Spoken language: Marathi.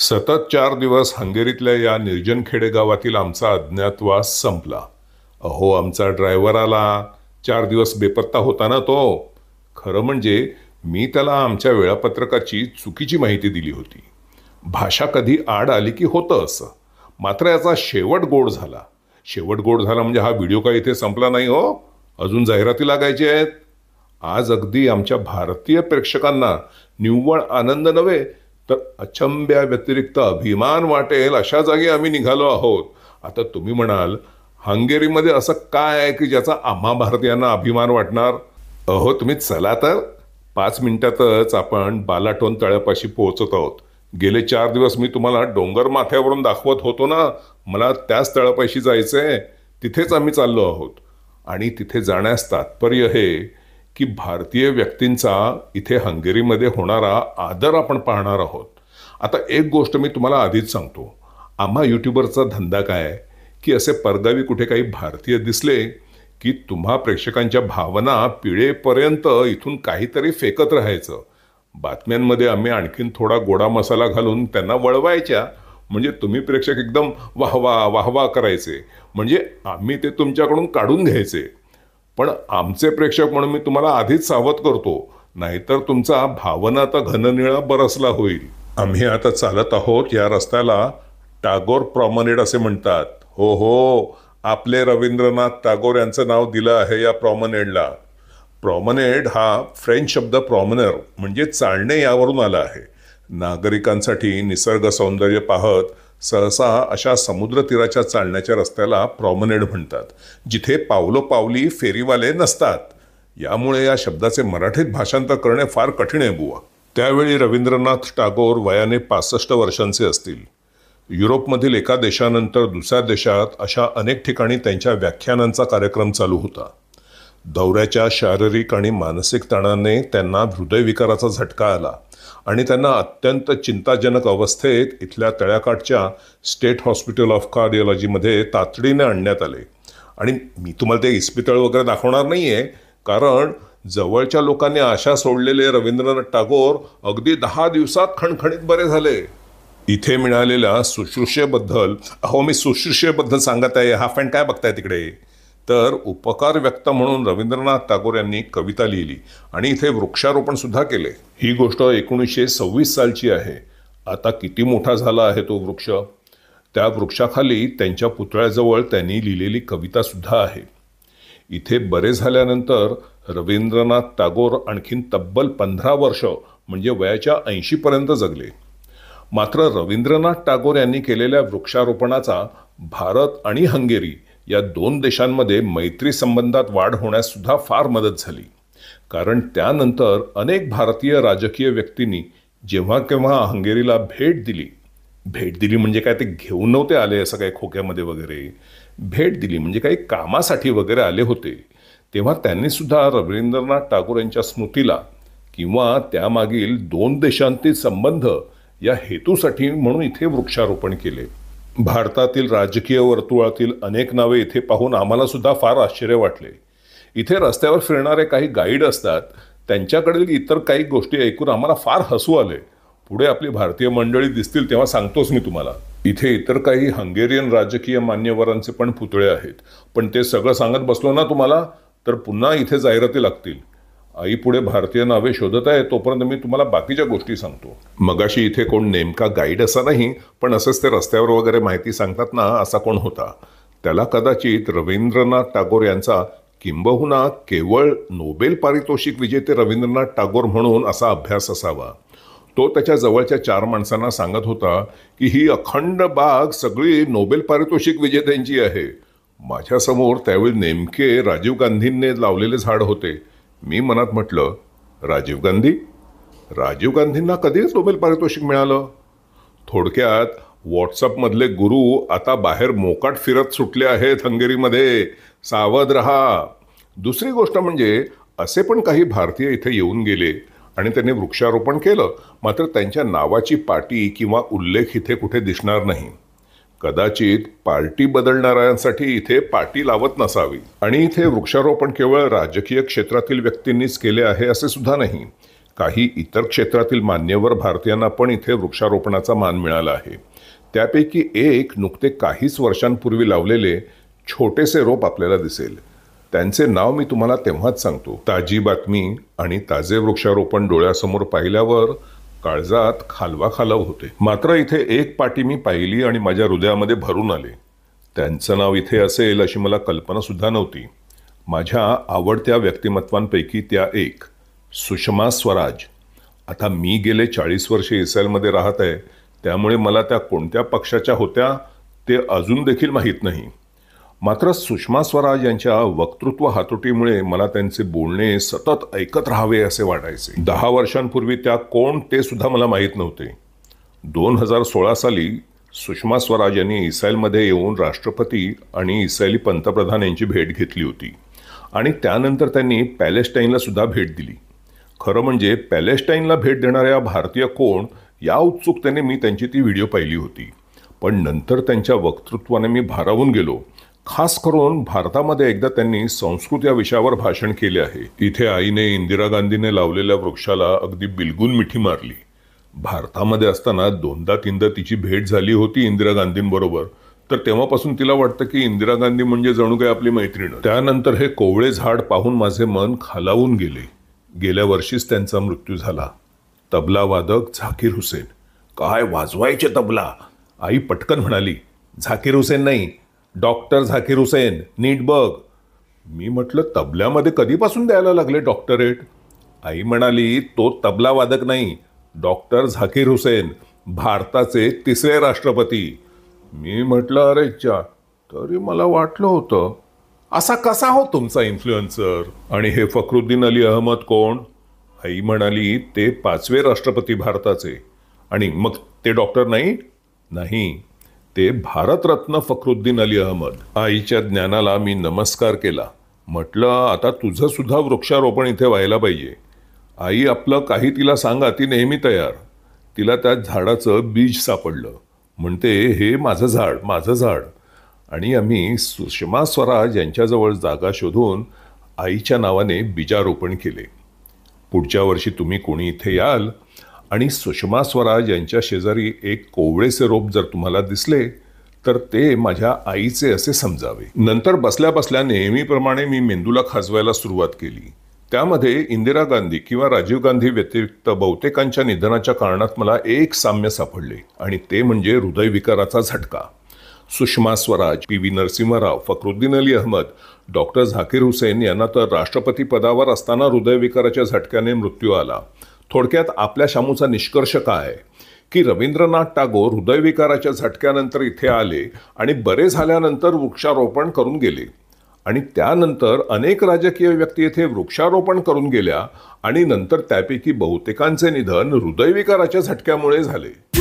सतत 4 दिवस हंगेरीतल्या या निर्जन खेडेगावातील आमचा अज्ञातवास संपला. अहो, आमचा ड्रायव्हर आला. 4 दिवस बेपत्ता होता ना तो. खरं म्हणजे मी त्याला आमच्या वेळापत्रकाची चुकीची माहिती दिली होती. भाषा कधी आड आली की होतं असं. मात्र याचा शेवट गोड झाला. शेवट गोड झाला म्हणजे हा व्हिडिओ काय इथे संपला नाही हो. अजून जाहिराती लागायच्या आहेत. आज अगदी आमच्या भारतीय प्रेक्षकांना निव्वळ आनंद नव्हे तर अचंब्या व्यतिरिक्त अभिमान वाटेल अशा जागी आम्ही निघालो आहोत. आता तुम्ही म्हणाल, हंगेरीमध्ये असं काय आहे की ज्याचा आम्हा भारतीयांना अभिमान वाटणार? अहो, तुम्ही चला तर. 5 मिनिटातच आपण बालाटोन तळ्यापाशी पोहोचत आहोत. गेले 4 दिवस मी तुम्हाला डोंगर माथ्यावरून दाखवत होतो ना, मला त्याच तळ्यापाशी जायचंय. तिथेच आम्ही चाललो आहोत. आणि तिथे जाण्यास तात्पर्य हे की भारतीय व्यक्तींचा इथे हंगेरीमध्ये होणारा आदर आपण पाहणार आहोत. आता एक गोष्ट मी तुम्हाला आधीच सांगतो. आम्हा युट्यूबरचा धंदा काय आहे की असे परगावी कुठे काही भारतीय दिसले की तुम्हा प्रेक्षकांच्या भावना पिढेपर्यंत इथून काहीतरी फेकत राहायचं. बातम्यांमध्ये आम्ही आणखीन थोडा गोडा मसाला घालून त्यांना वळवायच्या. म्हणजे तुम्ही प्रेक्षक एकदम वाहवा वाहवा करायचे. म्हणजे आम्ही ते तुमच्याकडून काढून घ्यायचे. पण आमचे प्रेक्षक म्हणून मी तुम्हाला आधीच सावध करतो, नाहीतर तुमचा भावनाचा घननिळा बरसला होईल. आम्ही आता चालत आहोत या रस्त्याला टागोर प्रॉमनेड असे म्हणतात. हो हो, आपले रवींद्रनाथ टागोर यांचं नाव दिलं आहे या प्रॉमनेडला. प्रॉमनेड हा फ्रेंच शब्द प्रॉमनर म्हणजे चालणे यावरून आला आहे. नागरिकांसाठी निसर्ग सौंदर्य पाहत सहसा अशा समुद्र तीराच्या चालण्याच्या रस्त्याला प्रॉमनेड म्हणतात, जिथे पावलोपावली फेरीवाले नसतात. यामुळे या शब्दाचे मराठीत भाषांतर करणे फार कठीण आहे बुवा. त्यावेळी रवींद्रनाथ टागोर वयाने 65 वर्षांचे असतील. युरोपमधील एका देशानंतर दुसऱ्या देशात अशा अनेक ठिकाणी त्यांच्या व्याख्यानांचा कार्यक्रम चालू होता. दौऱ्याच्या शारीरिक आणि मानसिक ताणाने त्यांना हृदयविकाराचा झटका आला आणि त्यांना अत्यंत चिंताजनक अवस्थेत इथल्या तळ्याकाठच्या स्टेट हॉस्पिटल ऑफ कार्डिओलॉजीमध्ये तातडीने आणण्यात आले. आणि मी तुम्हाला ते इस्पितळ वगैरे दाखवणार नाही आहे, कारण जवळच्या लोकांनी आशा सोडलेले रवींद्रनाथ टागोर अगदी 10 दिवसात खणखणीत बरे झाले. इथे मिळालेल्या शुश्रूषेबद्दल, अहो मी शुश्रूषेबद्दल सांगत आहे, हा फॅन काय बघताय तिकडे? तर उपकार व्यक्त म्हणून रवींद्रनाथ टागोर यांनी कविता लिहिली आणि इथे वृक्षारोपण सुद्धा केले. ही गोष्ट 1926 सालची आहे. आता किती मोठा झाला आहे तो वृक्ष. त्या वृक्षाखाली त्यांच्या पुतळ्याजवळ त्यांनी लिहिलेली कविता सुद्धा आहे. इथे बरे झाल्यानंतर रवींद्रनाथ टागोर आणखीन तब्बल 15 वर्ष म्हणजे वयाच्या 80 पर्यंत जगले. मात्र रवींद्रनाथ टागोर यांनी केलेल्या वृक्षारोपणाचा भारत आणि हंगेरी या 2 देशांमध्ये मैत्री संबंधात वाढ होण्यास सुद्धा फार मदत झाली. कारण त्यानंतर अनेक भारतीय राजकीय व्यक्तींनी जेव्हा केव्हा हंगेरीला भेट दिली म्हणजे काय ते घेऊन नव्हते आले असं काही खोक्यामध्ये वगैरे, भेट दिली म्हणजे काही कामासाठी वगैरे आले होते, तेव्हा त्यांनी सुद्धा रवींद्रनाथ टागोर यांच्या स्मृतीला किंवा त्यामागील 2 देशांतील संबंध या हेतूसाठी म्हणून इथे वृक्षारोपण केले. भारतातील राजकीय वर्तुळातील अनेक नावे इथे पाहून आम्हाला सुद्धा फार आश्चर्य वाटले. इथे रस्त्यावर फिरणारे काही गाईड असतात, त्यांच्याकडील इतर काही गोष्टी ऐकून आम्हाला फार हसू आले. पुढे आपली भारतीय मंडळी दिसतील तेव्हा सांगतोच मी तुम्हाला. इथे इतर काही हंगेरियन राजकीय मान्यवरांचे पण पुतळे आहेत, पण ते सगळं सांगत बसलो ना तुम्हाला तर पुन्हा इथे जाहिराती लागतील. आई पुढे भारतीय नावे शोधत आहे, तोपर्यंत मी तुम्हाला बाकीच्या गोष्टी सांगतो. मगाशी इथे कोण नेमका गाईड असा नाही, पण असंच ते रस्त्यावर वगैरे माहिती सांगतात ना, असा कोण होता. त्याला कदाचित रवींद्रनाथ टागोर यांचा किंबहुना केवळ नोबेल पारितोषिक विजेते रवींद्रनाथ टागोर म्हणून असा अभ्यास असावा. तो त्याच्या जवळच्या 4 माणसांना सांगत होता की ही अखंड बाग सगळी नोबेल पारितोषिक विजेत्यांची आहे. माझ्यासमोर त्यावेळी नेमके राजीव गांधींनी लावलेले झाड होते. मी मनात म्हटलं, राजीव गांधींना कधीच नोबेल पारितोषिक मिळालं? थोडक्यात व्हॉट्सअपमधले गुरु आता बाहेर मोकाट फिरत सुटले आहेत हंगेरीमध्ये. सावध रहा. दुसरी गोष्ट म्हणजे असे पण काही भारतीय इथे येऊन गेले आणि त्यांनी वृक्षारोपण केलं, मात्र त्यांच्या नावाची पाटी किंवा उल्लेख इथे कुठे दिसणार नाही. कदाचित पार्टी बदलणाऱ्यांसाठी इथे पाटी लावत नसावी. आणि इथे वृक्षारोपण केवळ राजकीय क्षेत्रातील व्यक्तींनीच केले आहे असे सुद्धा नाही. काही इतर क्षेत्रातील मान्यवर भारतीयांना पण इथे वृक्षारोपणाचा मान मिळाला आहे. त्यापैकी एक नुकते काहीच वर्षांपूर्वी लावलेले छोटेसे रोप आपल्याला दिसेल. त्यांचे नाव मी तुम्हाला तेव्हाच सांगतो. ताजी बातमी आणि ताजे वृक्षारोपण डोळ्यासमोर पाहिल्यावर काळजात खालवाखालव होते. मात्र इथे एक पाटी मी पाहिली आणि माझ्या हृदयामध्ये भरून आले. त्यांचं नाव इथे असेल अशी मला कल्पना सुद्धा नव्हती. माझ्या आवडत्या व्यक्तिमत्वांपैकी त्या एक, सुषमा स्वराज. आता मी गेले 40 वर्षे इस्रायलमध्ये राहत आहे, त्यामुळे मला त्या कोणत्या पक्षाच्या होत्या ते अजून देखील माहीत नाही. मात्र सुषमा स्वराज यांच्या वक्तृत्व हातोटीमुळे मला त्यांचे बोलणे सतत ऐकत राहावे असे वाटायचे. 10 वर्षांपूर्वी त्या कोण ते सुद्धा मला माहीत नव्हते. 2016 साली सुषमा स्वराज यांनी इस्रायलमध्ये येऊन राष्ट्रपती आणि इस्रायली पंतप्रधान यांची भेट घेतली होती आणि त्यानंतर त्यांनी पॅलेस्टाईनला सुद्धा भेट दिली. खरं म्हणजे पॅलेस्टाईनला भेट देणाऱ्या भारतीय कोण या उत्सुकतेने मी त्यांची ती व्हिडिओ पाहिली होती. पण नंतर त्यांच्या वक्तृत्वाने मी भारावून गेलो. खास करून भारतामध्ये एकदा त्यांनी संस्कृत या विषयावर भाषण केले आहे. इथे आईने इंदिरा गांधीने लावलेल्या वृक्षाला अगदी बिलगून मिठी मारली. भारतामध्ये असताना 2दा-3दा तिची भेट झाली होती इंदिरा गांधींबरोबर. तर तेव्हापासून तिला वाटतं की इंदिरा गांधी म्हणजे जणू काही आपली मैत्रीण. त्यानंतर हे कोवळे झाड पाहून माझे मन खालावून गेले. गेल्या वर्षीच त्यांचा मृत्यू झाला. तबला वादक झाकीर हुसेन. काय वाजवायचे तबला! आई पटकन म्हणाली, झाकीर हुसेन नाही, डॉक्टर झाकीर हुसेन, नीट बघ. मी म्हटलं, तबल्यामध्ये कधीपासून द्यायला लागले डॉक्टरेट? आई म्हणाली, तो तबला वादक नाही, डॉक्टर झाकीर हुसेन, भारताचे 3रे राष्ट्रपती. मी म्हटलं, अरे चा, तरी मला वाटलं होतं. असा कसा हो तुमचा इन्फ्लुएन्सर? आणि हे फखरुद्दीन अली अहमद कोण? आई म्हणाली, ते 5वे राष्ट्रपती भारताचे. आणि मग ते डॉक्टर नाही? नाही, ते भारतरत्न फखरुद्दीन अली अहमद. आईच्या ज्ञानाला मी नमस्कार केला. म्हटलं, आता तुझं सुद्धा वृक्षारोपण इथे व्हायला पाहिजे. आई, आपलं काही तिला सांगा, ती नेहमी तयार. तिला त्या झाडाचं बीज सापडलं. म्हणते, हे माझं झाड, माझं झाड. आणि आम्ही सुषमा स्वराज यांच्याजवळ जागा शोधून आईच्या नावाने बीजारोपण केले. पुढच्या वर्षी तुम्ही कोणी इथे याल आणि सुषमा स्वराज यांच्या शेजारी एक कोवळेसे रोप जर तुम्हाला दिसले तर ते माझ्या आईचे असे समजावे. नंतर बसल्या बसल्या नेहमीप्रमाणे मी मेंदूला खाजवायला सुरुवात केली. त्यामध्ये इंदिरा गांधी किंवा राजीव गांधी व्यतिरिक्त बहुतेकांच्या निधनाच्या कारणात मला एक साम्य सापडले आणि ते म्हणजे हृदयविकाराचा झटका. सुषमा स्वराज, PV नरसिंहराव, फखरुद्दीन अली अहमद, डॉक्टर झाकीर हुसेन यांना तर राष्ट्रपती पदावर असताना हृदयविकाराच्या झटक्याने मृत्यू आला. थोडक्यात आपल्या शामूचा निष्कर्ष काय की रवींद्रनाथ टागोर हृदयविकाराच्या झटक्यानंतर इथे आले आणि बरे झाल्यानंतर वृक्षारोपण करून गेले. आणि त्यानंतर अनेक राजकीय व्यक्ती येथे वृक्षारोपण करून गेल्या आणि नंतर त्यापैकी बहुतेकांचे निधन हृदयविकाराच्या झटक्यामुळे झाले.